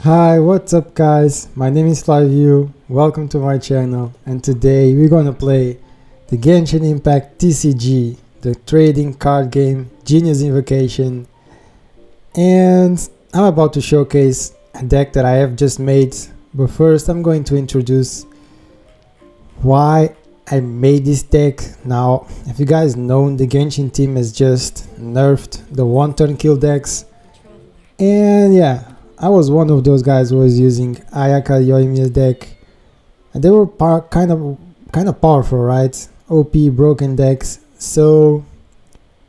Hi, what's up guys? My name is Flavio, welcome to my channel, and today we're gonna play the Genshin Impact TCG, the trading card game Genius Invocation, and I'm about to showcase a deck that I have just made, but first I'm going to introduce why I made this deck. Now, if you guys know, the Genshin team has just nerfed the one-turn kill decks, and yeah, I was one of those guys who was using Ayaka Yoimiya's deck, and they were kind of powerful, right? OP broken decks, so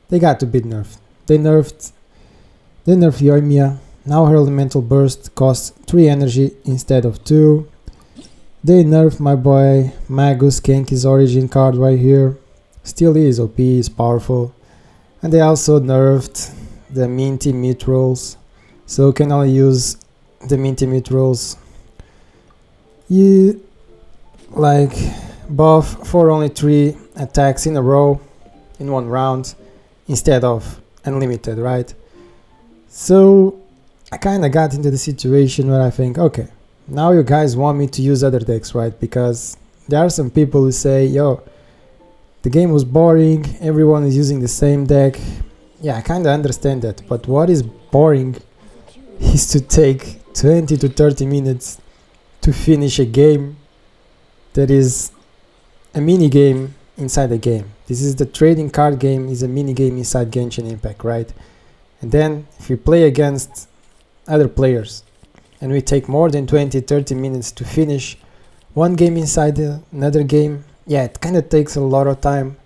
they got to be nerfed. They nerfed Yoimiya. Now her elemental burst costs 3 energy instead of 2. They nerfed my boy Magus Kenki's origin card right here. Still is OP, is powerful, and they also nerfed the Minty Mithrils. So can only use the Minty Mithrils. You like buff for only 3 attacks in a row in one round instead of unlimited, right? So I kind of got into the situation where I think, okay, now you guys want me to use other decks, right? Because there are some people who say, yo, the game was boring, everyone is using the same deck. Yeah, I kind of understand that, but what is boring is to take 20 to 30 minutes to finish a game that is a mini game inside a game. This is the trading card game, is a mini game inside Genshin Impact, right? And then if we play against other players and we take more than 20-30 minutes to finish one game inside another game, yeah, it kind of takes a lot of time.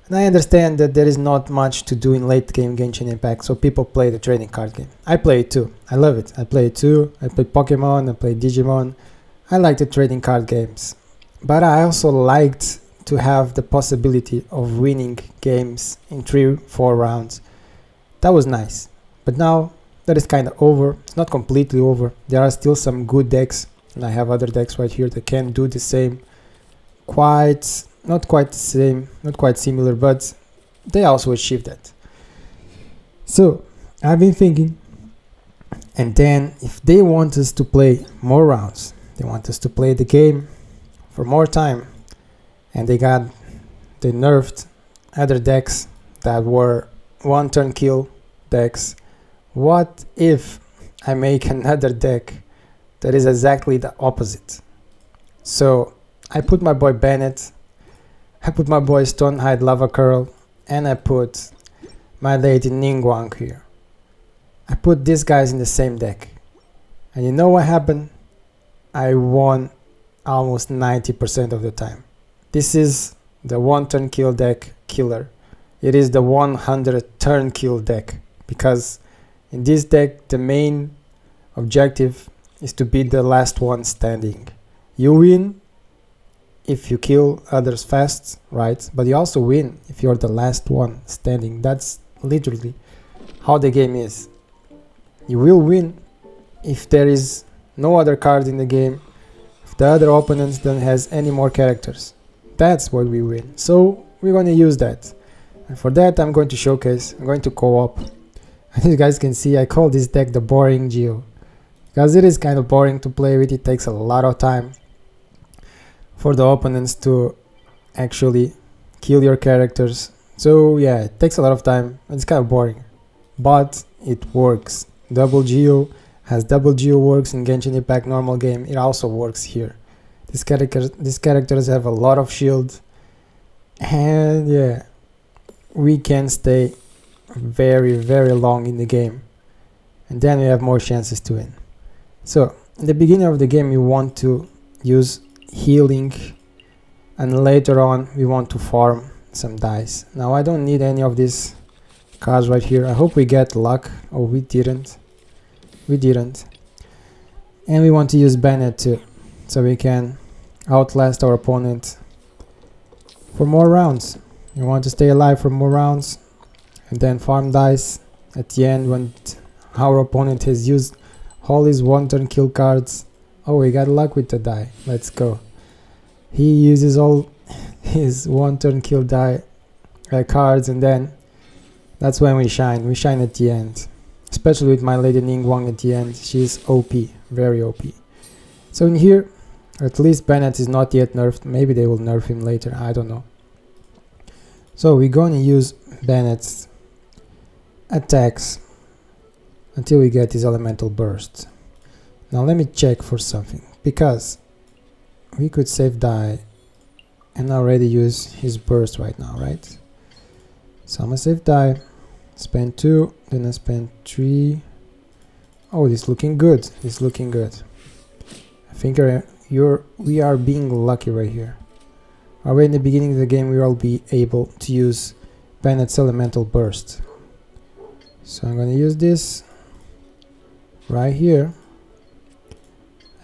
And I understand that there is not much to do in late game Genshin Impact, so people play the trading card game. I play it too. I love it. I play it too. I play Pokemon, I play Digimon. I like the trading card games. But I also liked to have the possibility of winning games in 3-4 rounds. That was nice. But now that is kind of over. It's not completely over. There are still some good decks, and I have other decks right here that can do the same. Not quite the same, not quite similar, but they also achieved that. So I've been thinking, and then if they want us to play more rounds, they want us to play the game for more time, and they nerfed other decks that were one turn kill decks. What if I make another deck that is exactly the opposite? So I put my boy Bennett, I put my boy Stonehide Lava Curl, and I put my lady Ningguang here. I put these guys in the same deck. And you know what happened? I won almost 90% of the time. This is the one turn kill deck killer. It is the 100 turn kill deck. Because in this deck, the main objective is to be the last one standing. You win if you kill others fast, right? But you also win if you're the last one standing. That's literally how the game is. You will win if there is no other card in the game, if the other opponent don't has any more characters. That's what we win. So we're going to use that. And for that I'm going to showcase, I'm going to co-op. As you guys can see, I call this deck the boring GEO. Because it is kind of boring to play with, it takes a lot of time for the opponents to actually kill your characters. So yeah, it takes a lot of time. It's kind of boring, but it works. Double GEO has double GEO works in Genshin Impact normal game. It also works here. These characters have a lot of shield, and yeah, we can stay very long in the game, and then we have more chances to win. So in the beginning of the game you want to use healing, and later on we want to farm some dice. Now I don't need any of these cards right here. I hope we get luck. Oh, we didn't, and we want to use Bennett too, so we can outlast our opponent for more rounds. We want to stay alive for more rounds and then farm dice at the end when our opponent has used all his one turn kill cards. Oh, we got luck with the die. Let's go. He uses all his one turn kill die cards, and then that's when we shine. We shine at the end. especially with my Lady Ningguang at the end. She's OP, very OP. So in here, at least Bennett is not yet nerfed. Maybe they will nerf him later, I don't know. So we're going to use Bennett's attacks until we get his elemental burst. Now let me check for something, because we could save die and already use his burst right now, right? So I'm gonna save die, spend 2, then I spend 3. Oh, this is looking good. This is looking good. I think we are being lucky right here. Already in the beginning of the game, we will be able to use Bennett's elemental burst. So I'm gonna use this right here.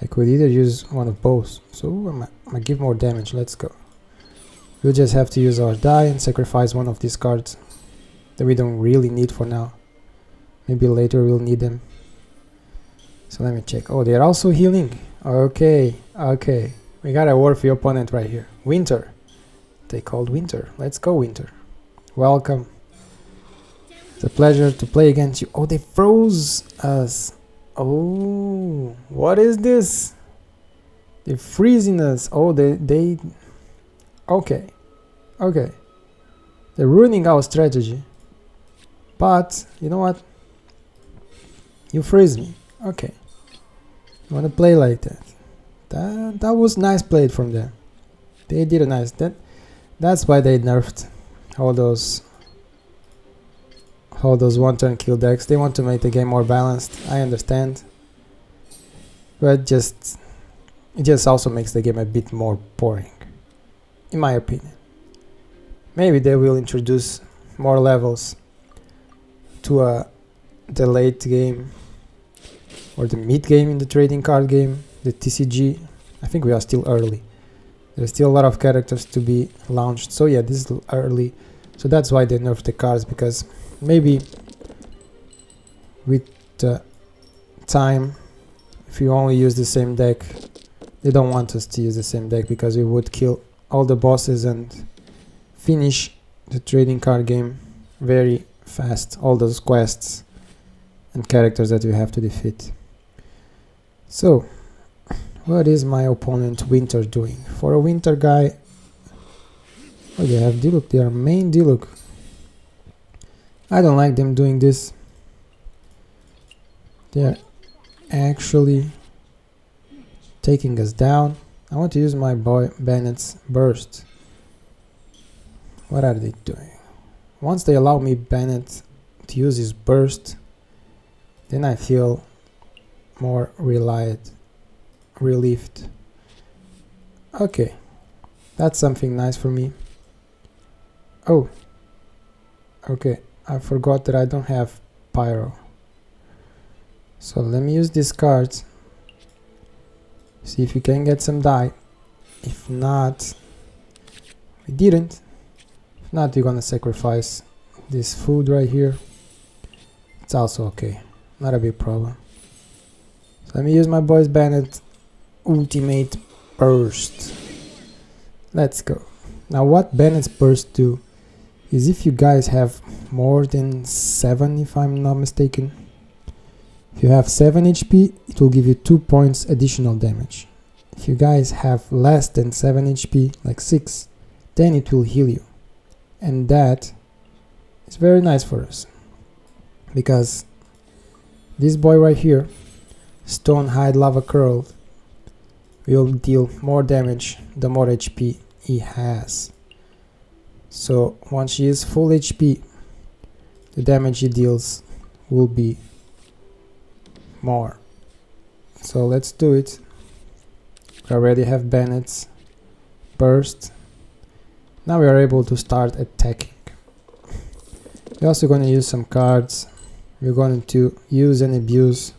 I could either use one of both. So I'm gonna give more damage. Let's go. We'll just have to use our die and sacrifice one of these cards that we don't really need for now. Maybe later we'll need them. So let me check. Oh, they're also healing. Okay, okay. We got a worthy opponent right here. Winter. They called Winter. Let's go, Winter. Welcome. It's a pleasure to play against you. Oh, they froze us. Oh, what is this? They're freezing us. Oh, they okay. Okay. They're ruining our strategy. But, you know what? You freeze me. Okay. You wanna play like that? That was nice played from them. They did a nice... That's why they nerfed all those one-turn kill decks. They want to make the game more balanced. I understand. But it just also makes the game a bit more boring, in my opinion. Maybe they will introduce more levels to the late game or the mid game in the trading card game, the TCG. I think we are still early. There's still a lot of characters to be launched. So yeah, this is early. So that's why they nerfed the cards, because maybe with time, if you only use the same deck, they don't want us to use the same deck, because we would kill all the bosses and finish the trading card game very fast, all those quests and characters that you have to defeat. So what is my opponent Winter doing? For a Winter guy, oh, they have Diluc, they are main Diluc. I don't like them doing this. They're actually taking us down. I want to use my boy Bennett's burst. What are they doing? Once they allow me Bennett to use his burst, then I feel more relieved. Okay, that's something nice for me. Oh, okay, I forgot that I don't have Pyro. So let me use this card. See if we can get some die. If not, we didn't. If not, we're gonna sacrifice this food right here. It's also okay, not a big problem. So let me use my boy's Bennett ultimate burst. Let's go. Now what Bennett's burst do is, if you guys have more than 7, if I'm not mistaken, if you have 7 HP, it will give you 2 points additional damage. If you guys have less than 7 HP, like 6, then it will heal you. And that is very nice for us, because this boy right here, Stone Hide Lava Curl, will deal more damage the more HP he has. So once she is full HP, the damage he deals will be more. So let's do it. We already have Bennett's burst. Now we are able to start attacking. We're also going to use some cards. We're going to use and abuse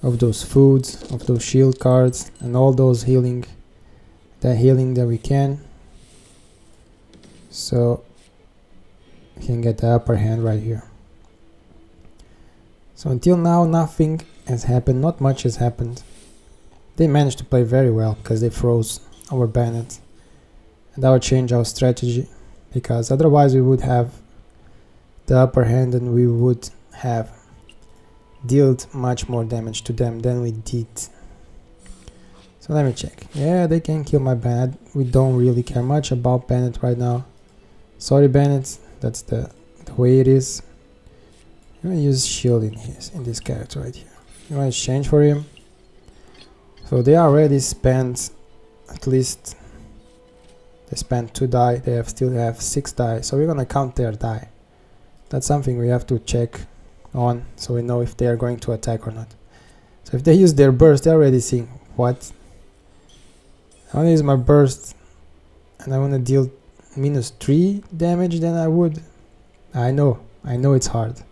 of those foods, of those shield cards, and all those healing that we can, so we can get the upper hand right here. So until now, nothing has happened, not much has happened. They managed to play very well because they froze our Bennett, and that would change our strategy, because otherwise we would have the upper hand and we would have dealt much more damage to them than we did. So let me check. Yeah, they can kill my Bennett. We don't really care much about Bennett right now. Sorry, Bennett. That's the way it is. I'm gonna use shield in this character right here. You want to exchange for him? So they already spent at least. They spent 2 die. They still have 6 die. So we're gonna count their die. That's something we have to check on, so we know if they are going to attack or not. So if they use their burst, they're already seeing what. I want to use my burst, and I want to deal -3 damage. Then I would. I know it's hard.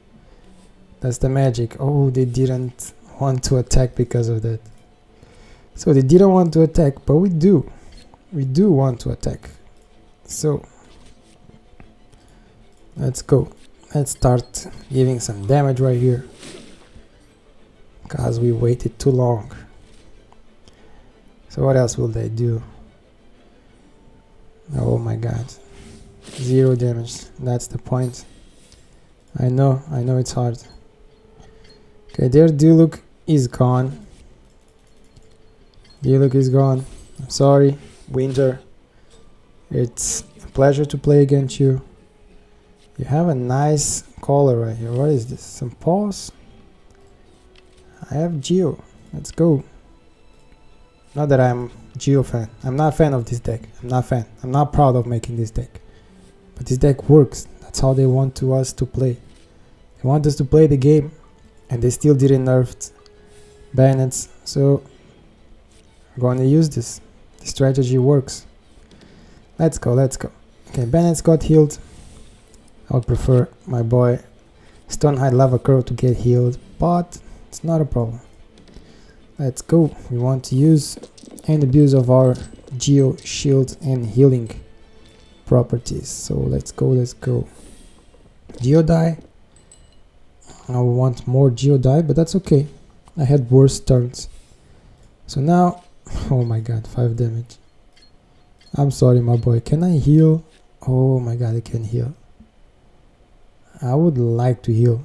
That's the magic. Oh, they didn't want to attack because of that. So they didn't want to attack, but we do want to attack. So let's go. Let's start giving some damage right here, because we waited too long. So what else will they do? Oh my god. 0 damage. That's the point. I know it's hard. Okay, their Diluc is gone. Diluc is gone. I'm sorry, Winter. It's a pleasure to play against you. You have a nice color right here. What is this? Some paws? I have GEO. Let's go. Not that I'm GEO fan. I'm not a fan of this deck. I'm not proud of making this deck. But this deck works. That's how they want us to play. They want us to play the game, and they still didn't nerf Bennett. So we're going to use this. The strategy works. Let's go. Okay, Bennett's got healed. I would prefer my boy Stonehide Lava Crow to get healed, but it's not a problem. Let's go. We want to use and abuse of our GEO shield and healing properties. So let's go. GEO die. I want more GEO die, but that's okay. I had worse turns. So now, oh my god, 5 damage. I'm sorry, my boy. Can I heal? Oh my god, I can heal. I would like to heal.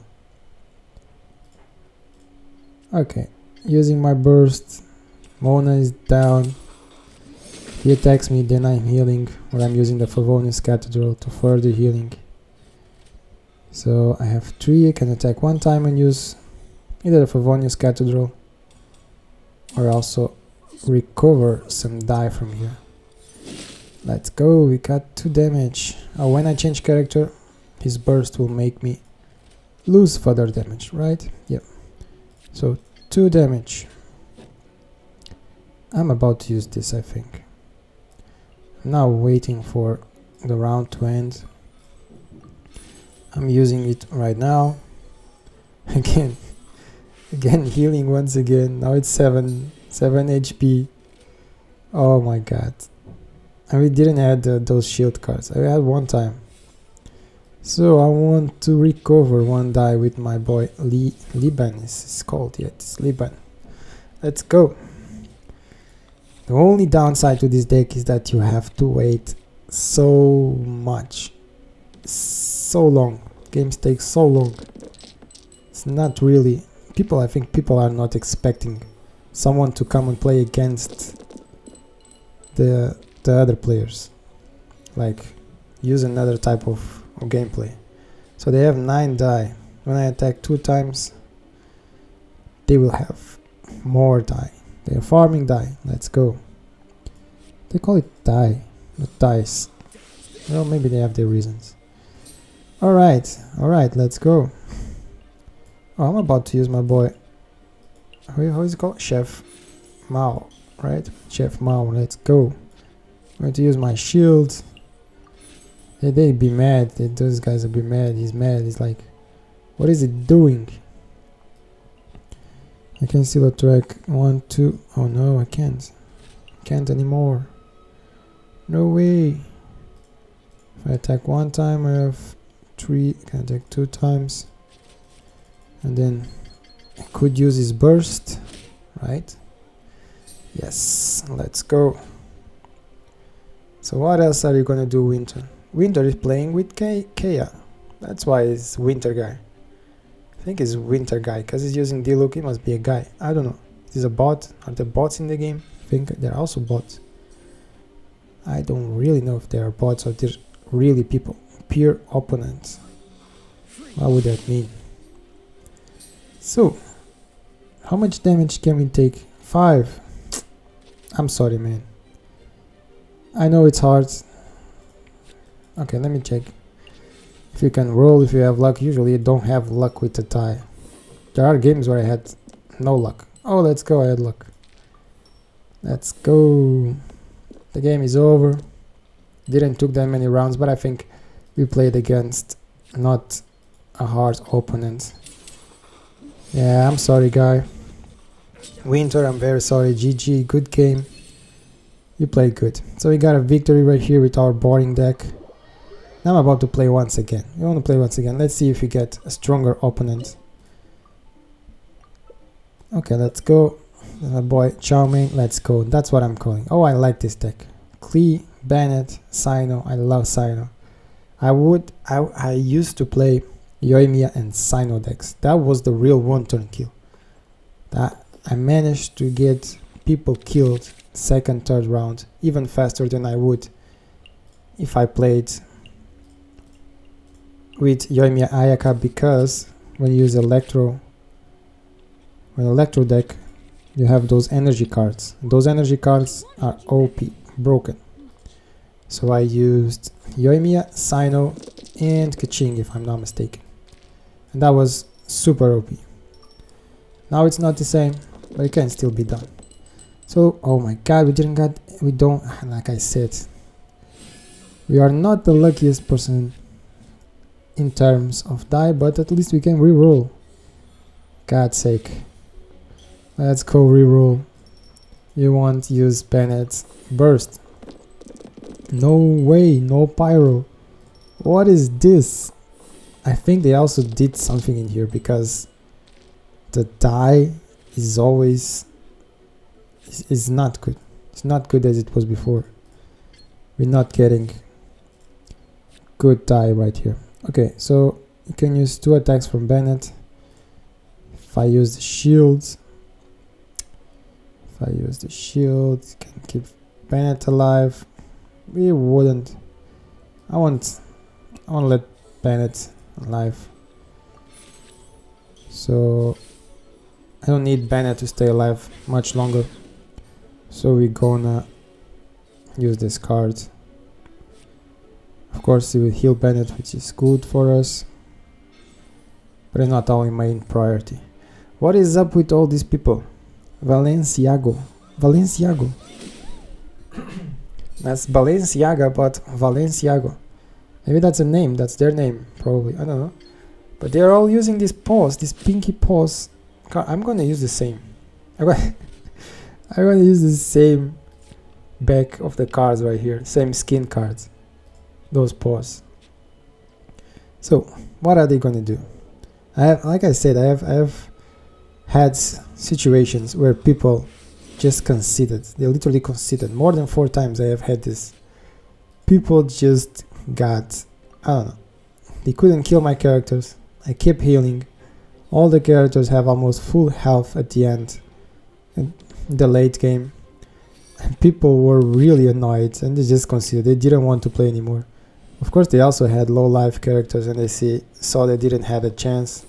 Okay, using my burst. Mona is down. He attacks me, then I'm healing, or I'm using the Favonius Cathedral to further healing. So I have 3, I can attack 1 time and use either the Favonius Cathedral or also recover some die from here. Let's go, we got 2 damage. Oh, when I change character, his burst will make me lose further damage, right? Yep. So 2 damage. I'm about to use this, I think. I'm now waiting for the round to end. I'm using it right now. Again healing once again. Now it's 7 HP. Oh my god. And we didn't add those shield cards. I had 1 time. So I want to recover 1 die with my boy Liban. It's called, yeah, it's Liban. Let's go. The only downside to this deck is that you have to wait so much. So long. Games take so long. It's not really... I think people are not expecting someone to come and play against the other players. Like, use another type of gameplay. So they have 9 die. When I attack 2 times, they will have more die. They are farming die. Let's go. They call it die, not dice. Well, maybe they have their reasons. Alright, let's go. Oh, I'm about to use my boy. How is it called? Chef Mao, right? Chef Mao, let's go. I'm going to use my shield. They be mad. Those guys will be mad. He's mad. He's like, what is it doing? I can still attract 1, 2. Oh no, I can't. Can't anymore. No way. If I attack 1 time, I have 3. I can attack 2 times. And then I could use his burst, right? Yes, let's go. So what else are you gonna do, Winter? Winter is playing with Kea. That's why he's Winter guy. I think it's Winter guy, because he's using D-Look, he must be a guy. I don't know. Is this a bot? Are there bots in the game? I think there are also bots. I don't really know if there are bots or they're really people. Peer opponents. What would that mean? So, how much damage can we take? 5. I'm sorry, man. I know it's hard. Okay, let me check. If you can roll, if you have luck. Usually you don't have luck with the tie. There are games where I had no luck. Oh, let's go, I had luck. Let's go. The game is over. Didn't took that many rounds, but I think we played against not a hard opponent. Yeah, I'm sorry, guy. Winter, I'm very sorry. GG, good game. You played good. So we got a victory right here with our boring deck. Now I'm about to play once again. We want to play once again. Let's see if we get a stronger opponent. Okay, let's go. My boy Charming, let's go. That's what I'm calling. Oh, I like this deck. Klee, Bennett, Sino. I love Sino. I used to play Yoimiya and Sino decks. That was the real one-turn kill. That I managed to get people killed second, third round even faster than I would if I played with Yoimiya Ayaka, because when you use Electro deck, you have those energy cards. Those energy cards are OP, broken. So I used Yoimiya, Sino, and Kaching, if I'm not mistaken. And that was super OP. Now it's not the same, but it can still be done. So, oh my god, we don't, like I said, we are not the luckiest person in terms of die, but at least we can reroll. God's sake. Let's go reroll. You won't use Bennett's burst. No way, no pyro. What is this? I think they also did something in here, because the die is always is not good. It's not good as it was before. We're not getting good die right here. Okay, so you can use 2 attacks from Bennett. If I use the shields, you can keep Bennett alive. We wouldn't. I want to let Bennett alive. So I don't need Bennett to stay alive much longer. So we're gonna use this card. Of course, it will heal Bennett, which is good for us, but it's not our main priority. What is up with all these people? Valenciago. That's Balenciaga, but Valenciago. Maybe that's a name, that's their name, probably, I don't know. But they're all using this pause, this pinky pause. I'm gonna use the same. I'm gonna use the same back of the cards right here, same skin cards. Those paws. So, what are they gonna do? Like I said, I have had situations where people just conceded. They literally conceded. More than 4 times I have had this. People just got, I don't know. They couldn't kill my characters. I kept healing. All the characters have almost full health at the end. In the late game. And people were really annoyed and they just conceded. They didn't want to play anymore. Of course, they also had low life characters and they saw they didn't have a chance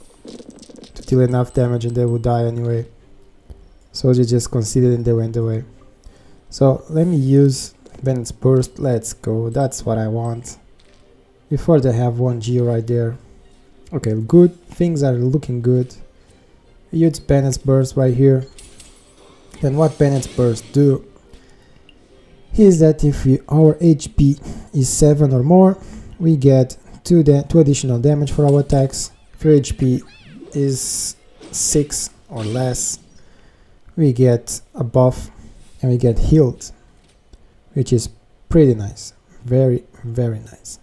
to deal enough damage and they would die anyway. So they just conceded and they went away. So let me use Bennett's burst. Let's go. That's what I want. Before they have 1 GEO right there. Okay, good. Things are looking good. Use Bennett's burst right here. Then what Bennett's burst do is that if our HP is 7 or more, we get 2 additional damage for our attacks. If your HP is 6 or less, we get a buff and we get healed, which is pretty nice. Very, very nice.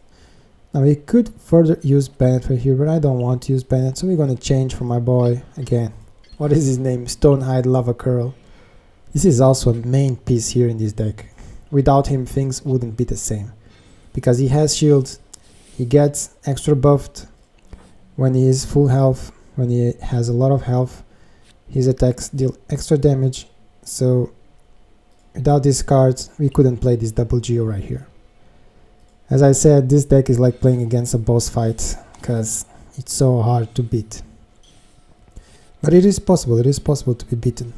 Now we could further use Bennett right here, but I don't want to use Bennett, so we're going to change for my boy again. What is his name? Stonehide Lava Curl. This is also a main piece here in this deck. Without him, things wouldn't be the same. Because he has shields, he gets extra buffed when he is full health, when he has a lot of health, his attacks deal extra damage, so without these cards we couldn't play this double GEO right here. As I said, this deck is like playing against a boss fight, because it's so hard to beat. But it is possible to be beaten.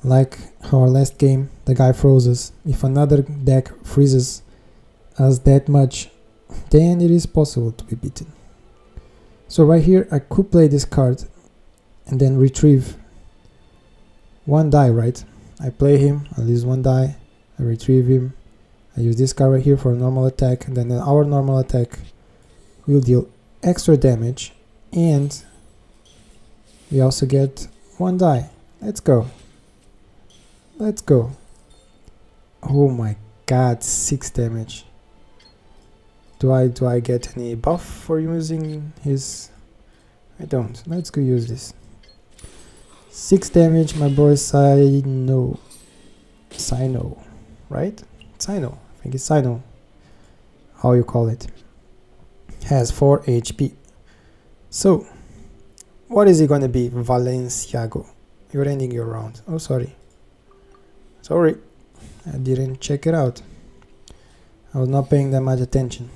Like our last game, the guy froze us. If another deck freezes us that much, then it is possible to be beaten. So right here I could play this card and then retrieve one die, right? I play him, I lose one die, I retrieve him, I use this card right here for a normal attack, and then our normal attack will deal extra damage, and we also get one die. Let's go. Let's go. Oh my god, 6 damage. Do I get any buff for using his? I don't. Let's go use this. 6 damage, my boy Sino, right? Sino, I think it's Sino, how you call it. Has 4 HP. So, what is it gonna be, Valenciago? You're ending your round. Oh, sorry, I didn't check it out. I was not paying that much attention.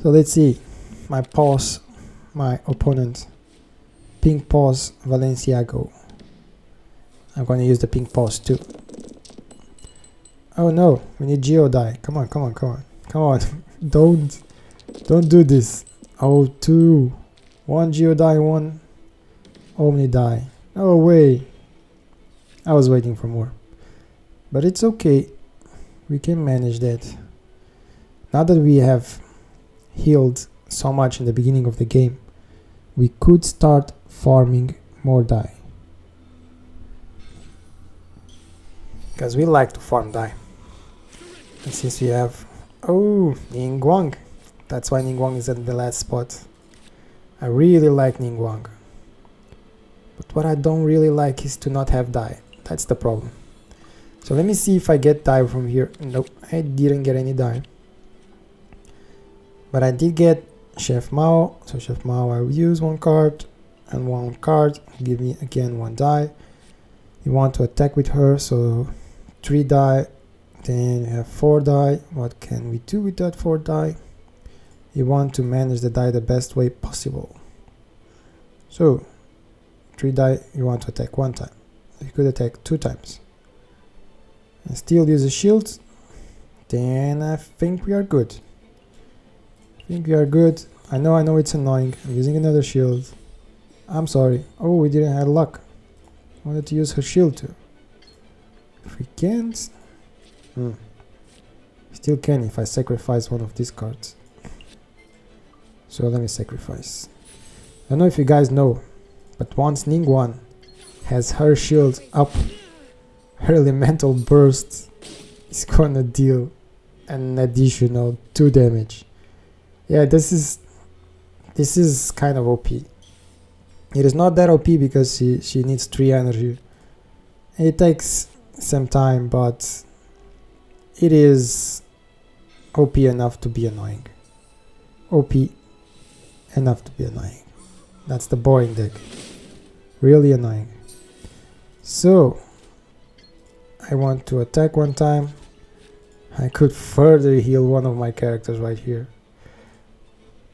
So let's see, my opponent, Pink Paws Valenciago. I'm gonna use the Pink Paws too. Oh no, we need Geo die. Come on. Don't do this. Oh, 2. 1 Geo die, 1 Omni die. No way. I was waiting for more. But it's okay. We can manage that. Now that we have healed so much in the beginning of the game, we could start farming more die. Because we like to farm die. And since we have... Oh, Ningguang. That's why Ningguang is at the last spot. I really like Ningguang. But what I don't really like is to not have die. That's the problem. So let me see if I get die from here. Nope, I didn't get any die. But I did get Chef Mao. So Chef Mao, I will use 1 card. And 1 card. Give me again 1 die. You want to attack with her, so 3 die. Then you have 4 die. What can we do with that 4 die? You want to manage the die the best way possible. So 3 die, you want to attack 1 time. You could attack 2 times. And still use a shield. Then I think we are good. I know it's annoying. I'm using another shield. I'm sorry. Oh, we didn't have luck. Wanted to use her shield too. If we can't... Still can if I sacrifice one of these cards. So let me sacrifice. I don't know if you guys know, but once Ningguang has her shield up, her elemental burst is gonna deal an additional 2 damage. Yeah, this is kind of OP. It is not that OP because she needs 3 energy. It takes some time, but it is OP enough to be annoying. OP enough to be annoying. That's the boring deck. Really annoying. So I want to attack 1 time. I could further heal one of my characters right here.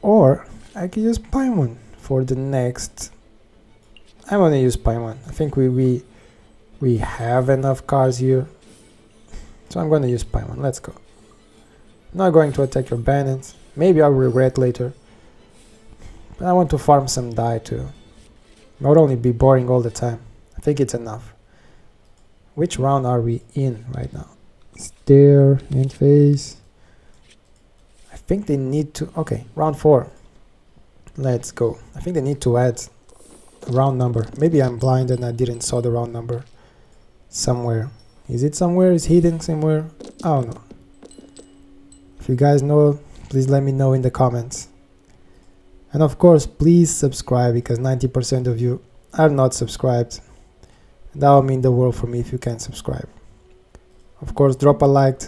Or I can use Paimon for the next. I'm gonna use Paimon. I think we have enough cards here. So I'm gonna use Paimon. Let's go. Not going to attack your bandits. Maybe I'll regret later. But I want to farm some die too. Not only be boring all the time. I think it's enough. Which round are we in right now? Stare, end phase. I think they need to... Okay, round 4. Let's go. I think they need to add a round number. Maybe I'm blind and I didn't saw the round number somewhere. Is it somewhere? Is it hidden somewhere? I don't know. If you guys know, please let me know in the comments. And of course, please subscribe, because 90% of you are not subscribed. That will mean the world for me if you can subscribe. Of course, drop a like.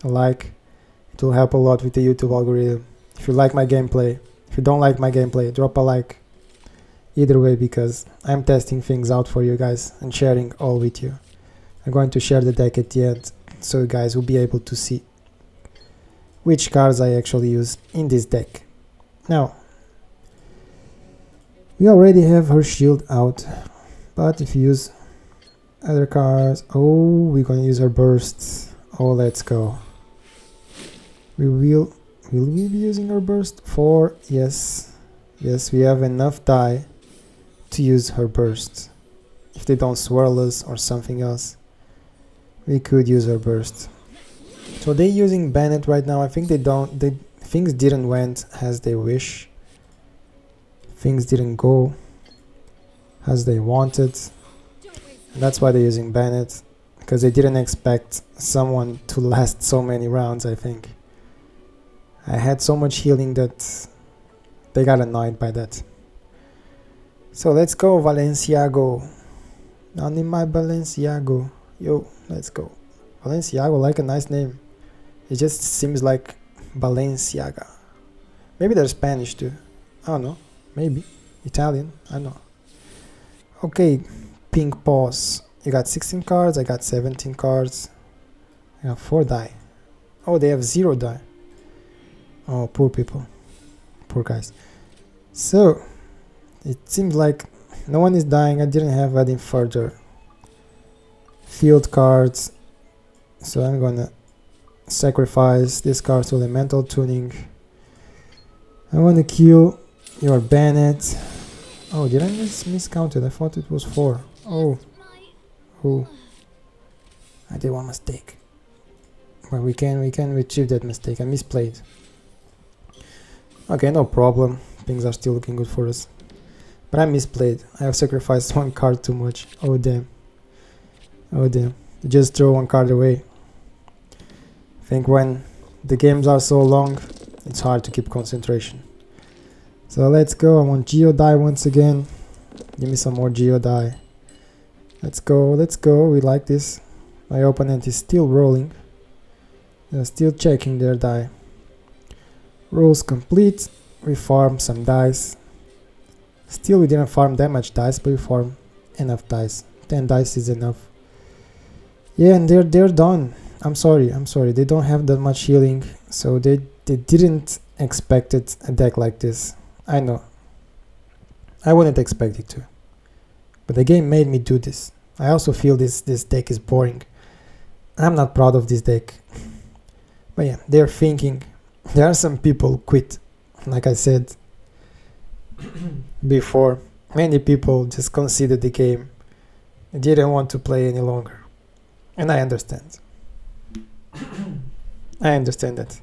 It will help a lot with the YouTube algorithm. If you like my gameplay, if you don't like my gameplay, drop a like. either way, because I'm testing things out for you guys and sharing all with you. I'm going to share the deck at the end, so you guys will be able to see which cards I actually use in this deck. Now, we already have her shield out, but if you use other cards, oh, we're gonna use her burst. Oh, let's go. Will we be using her burst? 4, yes. Yes, we have enough die to use her burst. If they don't swirl us or something else, we could use her burst. So they're using Bennett right now. I think things didn't went as they wish. Things didn't go as they wanted. And that's why they're using Bennett, because they didn't expect someone to last so many rounds, I think. I had so much healing that they got annoyed by that. So let's go, Valenciago. Not in my Valenciago. Yo, let's go. Valenciago, like a nice name. It just seems like Balenciaga. Maybe they're Spanish too. I don't know. Maybe. Italian. I don't know. Okay, Pink Paws. You got 16 cards. I got 17 cards. I got 4 die. Oh, they have 0 die. Oh, poor people. Poor guys. So, it seems like no one is dying. I didn't have any further field cards. So I'm gonna sacrifice this card to Elemental Tuning. I wanna kill your Bennett. Oh, did I miscount it? I thought it was 4. Oh. Oh. I did one mistake. But we can retrieve that mistake. I misplayed. Okay, no problem. Things are still looking good for us. But I misplayed. I have sacrificed one card too much. Oh damn. Oh damn. You just throw one card away. I think when the games are so long, it's hard to keep concentration. So let's go. I want Geo die once again. Give me some more Geo die. Let's go, let's go. We like this. My opponent is still rolling. They're still checking their die. Rolls complete. We farm some dice. Still we didn't farm that much dice, but we farm enough dice. 10 dice is enough. Yeah, and they're done. I'm sorry. They don't have that much healing, so they didn't expect it, a deck like this. I know. I wouldn't expect it to. But the game made me do this. I also feel this deck is boring. I'm not proud of this deck. But yeah, they're thinking. There are some people quit. Like I said before, many people just conceded the game. They didn't want to play any longer. And I understand. I understand that.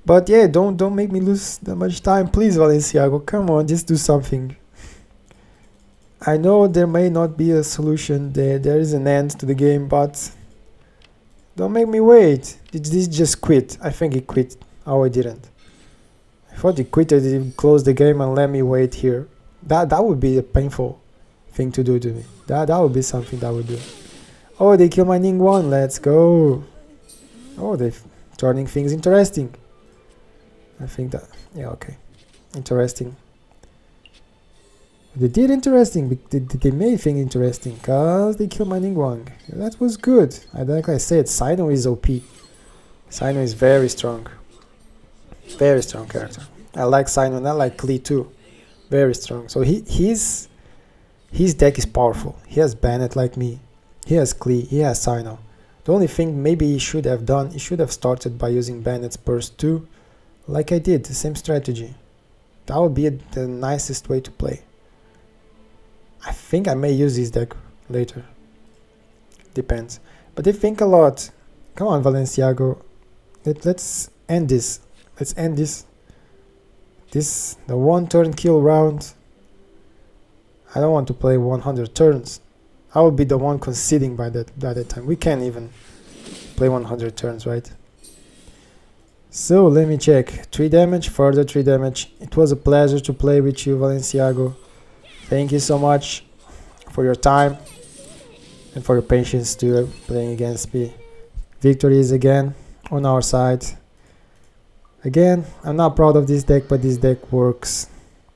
But yeah, don't make me lose that much time. Please, Valenciago, come on, just do something. I know there may not be a solution. There is an end to the game, but don't make me wait. Did this just quit? I think he quit. Oh, he didn't. I thought he quit and he closed the game and let me wait here. That would be a painful thing to do to me. That would be something that I would do. Oh, they kill my Ningguang. Let's go. Oh, they're turning things interesting. I think that, yeah, okay. Interesting. They did interesting. They made things interesting because they killed my Ningguang. That was good. Like I said, Sino is OP. Sino is very strong. Very strong character. I like Sino and I like Klee too. Very strong. So his deck is powerful. He has Bennett like me. He has Klee. He has Sino. The only thing maybe he should have done, he should have started by using Bennett's burst too. Like I did, the same strategy. That would be the nicest way to play. I think I may use this deck later. Depends. But they think a lot. Come on, Valenciago. Let's end this. Let's end this. The one turn kill round. I don't want to play 100 turns. I will be the one conceding by that time. We can't even play 100 turns, right? So let me check. 3 damage, further 3 damage. It was a pleasure to play with you, Valenciago. Thank you so much for your time and for your patience too, playing against me. Victory is again on our side. Again, I'm not proud of this deck, but this deck works.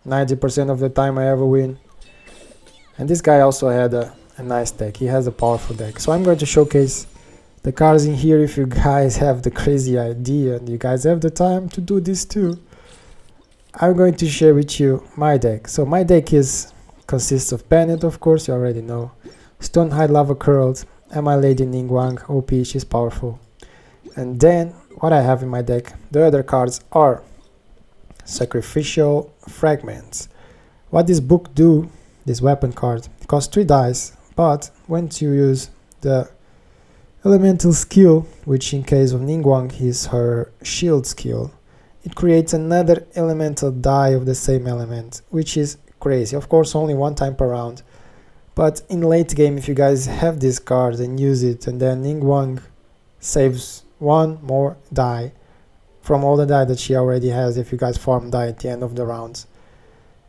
90% of the time I ever win. And this guy also had a nice deck. He has a powerful deck. So I'm going to showcase the cards in here. If you guys have the crazy idea and you guys have the time to do this too, I'm going to share with you my deck. So my deck consists of Bennett, of course, you already know, Stonehide Lava Curled, and my Lady Ningguang, OP, she's powerful. And then what I have in my deck, the other cards are Sacrificial Fragments. What this book do, this weapon card, it costs 3 dice, but once you use the elemental skill, which in case of Ningguang is her shield skill, it creates another elemental die of the same element, which is crazy. Of course, only one time per round, but in late game, if you guys have this card and use it, and then Ningguang saves one more die from all the die that she already has, if you guys farm die at the end of the rounds,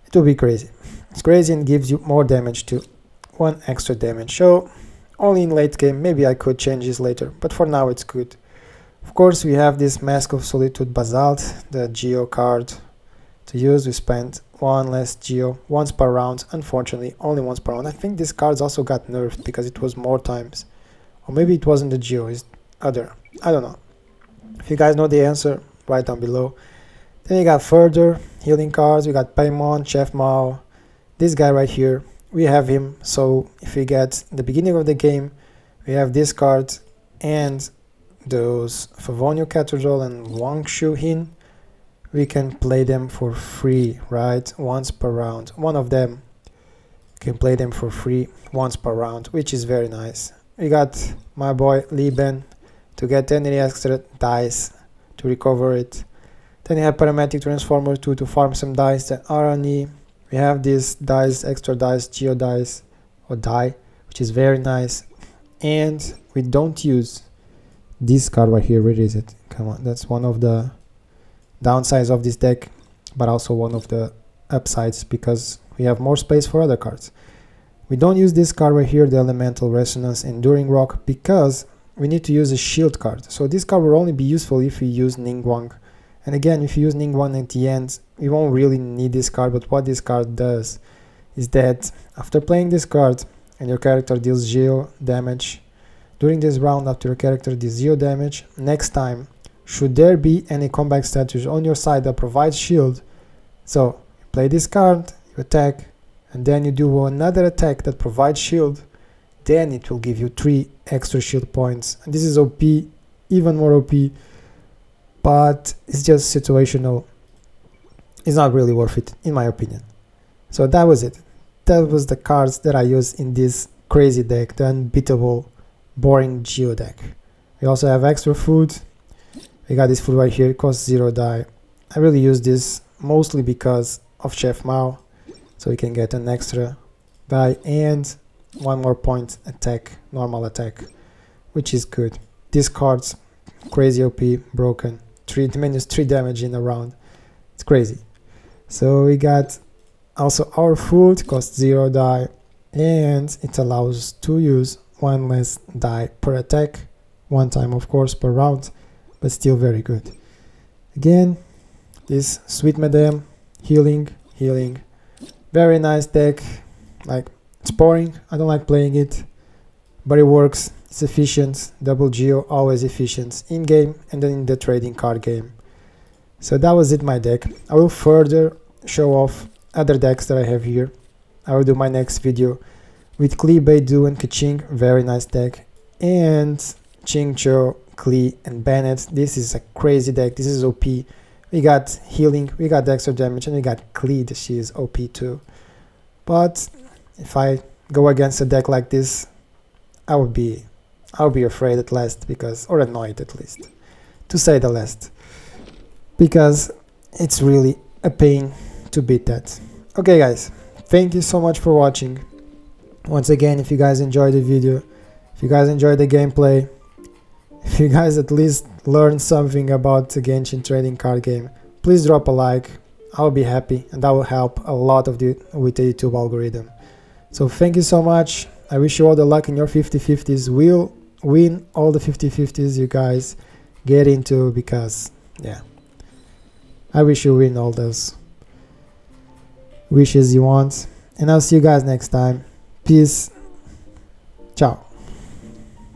it will be crazy. It's crazy and gives you more damage too, 1 extra damage. So only in late game, maybe I could change this later, but for now it's good. Of course, we have this Mask of Solitude Basalt, the GEO card to use. We spent 1 less GEO once per round, unfortunately only once per round. I think this card also got nerfed because it was more times, or maybe it wasn't the GEO, it's other, I don't know. If you guys know the answer, write down below. Then you got further healing cards. We got Paimon, Chef Mao, this guy right here, we have him. So if we get the beginning of the game, we have this card and those Favonio Cathedral and Wang Shu Hin, we can play them for free, right? Once per round. One of them can play them for free once per round, which is very nice. We got my boy Liben to get any extra dice to recover it. Then you have Parametric Transformer 2 to farm some dice. Then Arani, we have this dice, extra dice, Geo dice or die, which is very nice. And we don't use this card right here. Where is it? Come on, that's one of the downsides of this deck, but also one of the upsides because we have more space for other cards. We don't use this card right here, the Elemental Resonance Enduring Rock, because we need to use a shield card. So this card will only be useful if we use Ningguang. And again, if you use Ningguang at the end, we won't really need this card, but what this card does is that after playing this card and your character deals GEO damage, during this round after your character deals GEO damage, next time, should there be any combat status on your side that provides shield, so you play this card, you attack, and then you do another attack that provides shield, then it will give you 3 extra shield points. And this is OP, even more OP, but it's just situational. It's not really worth it, in my opinion. So that was it. That was the cards that I used in this crazy deck, the unbeatable, boring Geo deck. We also have extra food. We got this food right here, it costs 0 die. I really use this mostly because of Chef Mao, so we can get an extra die and 1 more point attack, normal attack, which is good. These cards, crazy OP, broken, -3 damage in a round. It's crazy. So we got also our food, costs 0 die, and it allows us to use 1 less die per attack, 1 time of course per round, but still very good. Again, this Sweet Madame, healing, very nice deck. Like, it's boring, I don't like playing it, but it works, it's efficient, double GEO, always efficient in game and then in the trading card game. So that was it, my deck. I will further show off other decks that I have here. I will do my next video with Klee, Beidou and Kaching, very nice deck, and Qingqiu, Klee and Bennett. This is a crazy deck, this is OP. We got healing, we got extra damage, and we got Klee, she is OP too. But if I go against a deck like this, I'll be afraid at last, because, or annoyed at least, to say the least, because it's really a pain to beat that. Okay guys, thank you so much for watching. Once again, if you guys enjoyed the video, if you guys enjoyed the gameplay, if you guys at least learned something about the Genshin trading card game, please drop a like. I'll be happy, and that will help a lot with the YouTube algorithm. So thank you so much. I wish you all the luck in your 50-50s. We'll win all the 50-50s you guys get into, because yeah, I wish you win all those wishes you want. And I'll see you guys next time. Peace. Ciao.